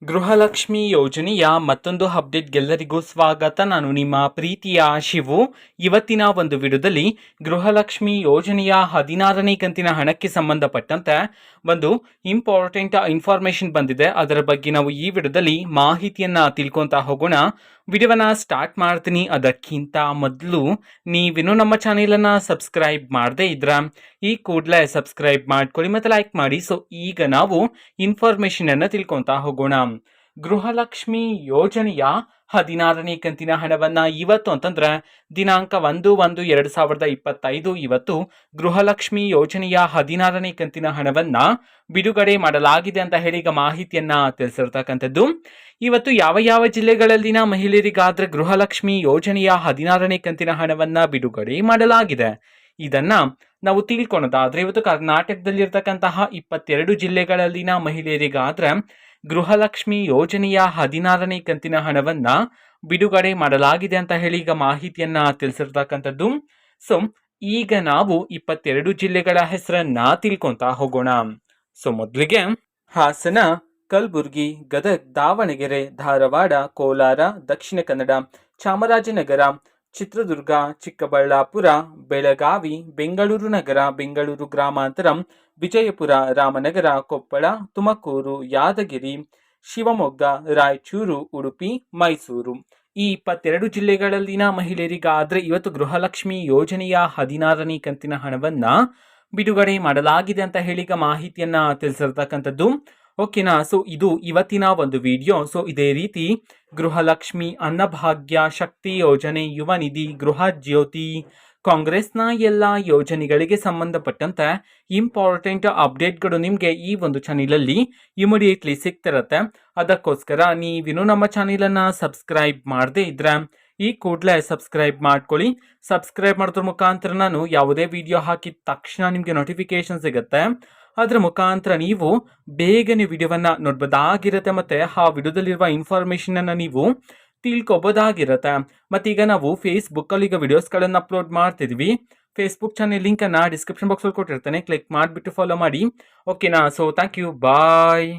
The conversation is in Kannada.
ಗೃಹಲಕ್ಷ್ಮಿ ಯೋಜನೆಯ ಮತ್ತೊಂದು ಅಪ್ಡೇಟ್ಗೆಲ್ಲರಿಗೂ ಸ್ವಾಗತ. ನಾನು ನಿಮ್ಮ ಪ್ರೀತಿಯ ಶಿವು. ಇವತ್ತಿನ ಒಂದು ವಿಡಿಯೋದಲ್ಲಿ ಗೃಹಲಕ್ಷ್ಮಿ ಯೋಜನೆಯ 16ನೇ ಕಂತಿನ ಹಣಕ್ಕೆ ಸಂಬಂಧಪಟ್ಟಂತೆ ಒಂದು ಇಂಪಾರ್ಟೆಂಟ್ ಇನ್ಫಾರ್ಮೇಶನ್ ಬಂದಿದೆ. ಅದರ ಬಗ್ಗೆ ನಾವು ಈ ವಿಡಿಯೋದಲ್ಲಿ ಮಾಹಿತಿಯನ್ನ ತಿಳ್ಕೊಂತ ಹೋಗೋಣ. ವಿಡಿಯೋವನ್ನ ಸ್ಟಾರ್ಟ್ ಮಾಡ್ತೀನಿ. ಅದಕ್ಕಿಂತ ಮೊದಲು ನೀವಿನ್ನೂ ನಮ್ಮ ಚಾನೆಲನ್ನು ಸಬ್ಸ್ಕ್ರೈಬ್ ಮಾಡದೇ ಇದ್ರ ಈ ಕೂಡಲೇ ಸಬ್ಸ್ಕ್ರೈಬ್ ಮಾಡ್ಕೊಳ್ಳಿ ಮತ್ತು ಲೈಕ್ ಮಾಡಿ. ಸೊ ಈಗ ನಾವು ಇನ್ಫಾರ್ಮೇಶನ್ ಅನ್ನು ತಿಳ್ಕೊಂತ ಹೋಗೋಣ. ಗೃಹಲಕ್ಷ್ಮಿ ಯೋಜನೆಯ 16ನೇ ಕಂತಿನ ಹಣವನ್ನ ಇವತ್ತು ಅಂತಂದ್ರೆ ದಿನಾಂಕ 1/1/2025 ಇವತ್ತು ಗೃಹಲಕ್ಷ್ಮಿ ಯೋಜನೆಯ 16ನೇ ಕಂತಿನ ಹಣವನ್ನ ಬಿಡುಗಡೆ ಮಾಡಲಾಗಿದೆ ಅಂತ ಹೇಳಿ ಈಗ ಮಾಹಿತಿಯನ್ನ ತಿಳಿಸಿರ್ತಕ್ಕಂಥದ್ದು. ಇವತ್ತು ಯಾವ ಯಾವ ಜಿಲ್ಲೆಗಳಲ್ಲಿನ ಮಹಿಳೆಯರಿಗಾದ್ರೆ ಗೃಹಲಕ್ಷ್ಮಿ ಯೋಜನೆಯ 16ನೇ ಕಂತಿನ ಹಣವನ್ನ ಬಿಡುಗಡೆ ಮಾಡಲಾಗಿದೆ ಇದನ್ನ ನಾವು ತಿಳ್ಕೊಳೋದಾದ್ರೆ, ಇವತ್ತು ಕರ್ನಾಟಕದಲ್ಲಿರ್ತಕ್ಕಂತಹ 22 ಜಿಲ್ಲೆಗಳಲ್ಲಿನ ಮಹಿಳೆಯರಿಗಾದ್ರೆ ಗೃಹಲಕ್ಷ್ಮಿ ಯೋಜನೆಯ 16ನೇ ಕಂತಿನ ಹಣವನ್ನ ಬಿಡುಗಡೆ ಮಾಡಲಾಗಿದೆ ಅಂತ ಹೇಳಿ ಈಗ ಮಾಹಿತಿಯನ್ನ ತಿಳಿಸಿರ್ತಕ್ಕಂಥದ್ದು. ಸೊ ಈಗ ನಾವು 22 ಜಿಲ್ಲೆಗಳ ಹೆಸರನ್ನ ತಿಳ್ಕೊಂತ ಹೋಗೋಣ. ಸೊ ಮೊದಲಿಗೆ ಹಾಸನ, ಕಲಬುರಗಿ, ಗದಗ್, ದಾವಣಗೆರೆ, ಧಾರವಾಡ, ಕೋಲಾರ, ದಕ್ಷಿಣ ಕನ್ನಡ, ಚಾಮರಾಜನಗರ, ಚಿತ್ರದುರ್ಗ, ಚಿಕ್ಕಬಳ್ಳಾಪುರ, ಬೆಳಗಾವಿ, ಬೆಂಗಳೂರು ನಗರ, ಬೆಂಗಳೂರು ಗ್ರಾಮಾಂತರ, ವಿಜಯಪುರ, ರಾಮನಗರ, ಕೊಪ್ಪಳ, ತುಮಕೂರು, ಯಾದಗಿರಿ, ಶಿವಮೊಗ್ಗ, ರಾಯಚೂರು, ಉಡುಪಿ, ಮೈಸೂರು ಈ 22 ಜಿಲ್ಲೆಗಳಲ್ಲಿನ ಮಹಿಳೆಯರಿಗಾದ್ರೆ ಇವತ್ತು ಗೃಹಲಕ್ಷ್ಮಿ ಯೋಜನೆಯ 16ನೇ ಕಂತಿನ ಹಣವನ್ನ ಬಿಡುಗಡೆ ಮಾಡಲಾಗಿದೆ ಅಂತ ಹೇಳಿ ಮಾಹಿತಿಯನ್ನ ತಿಳಿಸಿರ್ತಕ್ಕಂಥದ್ದು. ಓಕೆನಾ. ಸೊ ಇದು ಇವತ್ತಿನ ಒಂದು ವಿಡಿಯೋ. ಸೊ ಇದೇ ರೀತಿ ಗೃಹಲಕ್ಷ್ಮಿ, ಅನ್ನಭಾಗ್ಯ, ಶಕ್ತಿ ಯೋಜನೆ, ಯುವ ನಿಧಿ, ಗೃಹ ಜ್ಯೋತಿ, ಕಾಂಗ್ರೆಸ್ನ ಎಲ್ಲ ಯೋಜನೆಗಳಿಗೆ ಸಂಬಂಧಪಟ್ಟಂತೆ ಇಂಪಾರ್ಟೆಂಟ್ ಅಪ್ಡೇಟ್ಗಳು ನಿಮಗೆ ಈ ಒಂದು ಚಾನೆಲಲ್ಲಿ ಇಮಿಡಿಯೇಟ್ಲಿ ಸಿಗ್ತಿರತ್ತೆ. ಅದಕ್ಕೋಸ್ಕರ ನೀವಿನ್ನೂ ನಮ್ಮ ಚಾನೆಲನ್ನು ಸಬ್ಸ್ಕ್ರೈಬ್ ಮಾಡದೇ ಇದ್ರೆ ಈ ಕೂಡಲೇ ಸಬ್ಸ್ಕ್ರೈಬ್ ಮಾಡ್ಕೊಳ್ಳಿ. ಸಬ್ಸ್ಕ್ರೈಬ್ ಮಾಡೋದ್ರ ಮುಖಾಂತರ ನಾನು ಯಾವುದೇ ವಿಡಿಯೋ ಹಾಕಿದ ತಕ್ಷಣ ನಿಮಗೆ ನೋಟಿಫಿಕೇಶನ್ ಸಿಗುತ್ತೆ. ಅದರ ಮುಖಾಂತರ ನೀವು ಬೇಗನೆ ವಿಡಿಯೋವನ್ನ ನೋಡ್ಬೋದಾಗಿರುತ್ತೆ ಮತ್ತೆ ಆ ವಿಡಿಯೋದಲ್ಲಿರುವ ಇನ್ಫಾರ್ಮೇಶನ್ ಅನ್ನ ನೀವು ತಿಳ್ಕೊಬೋದಾಗಿರುತ್ತೆ. ಮತ್ತೀಗ ನಾವು ಫೇಸ್ಬುಕ್ಕಲ್ಲಿ ಈಗ ವಿಡಿಯೋಸ್ಗಳನ್ನು ಅಪ್ಲೋಡ್ ಮಾಡ್ತಿದ್ವಿ. ಫೇಸ್ಬುಕ್ ಚಾನೆಲ್ ಲಿಂಕನ್ನು ಡಿಸ್ಕ್ರಿಪ್ಷನ್ ಬಾಕ್ಸಲ್ಲಿ ಕೊಟ್ಟಿರ್ತೇನೆ, ಕ್ಲಿಕ್ ಮಾಡಿಬಿಟ್ಟು ಫಾಲೋ ಮಾಡಿ. ಓಕೆನಾ. So thank you, bye.